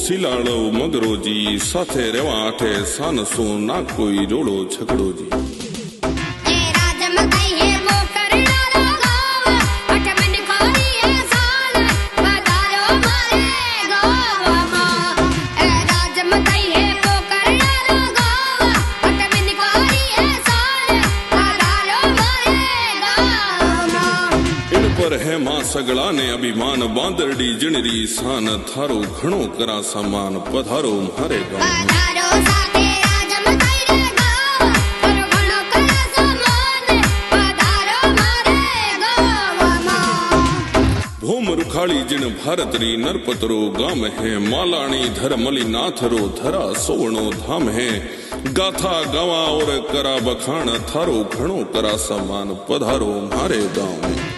सिलाड़ो मगरो जी साथे रेवा आठे सानसो ना कोई रोड़ो झगड़ो जी। पर है मां सगड़ा ने अभिमान बांदरडी जिणरी सान थारो घणो करा सामान पधारो मारे गाँव। भूम रुखाड़ी जिन भारतरी नरपतरो गाम है मालाणी धरमली नाथरो धरा सोवणो धाम है गाथा गावा और करा बखान थारो घणो करा सामान पधारो मारे गाँव।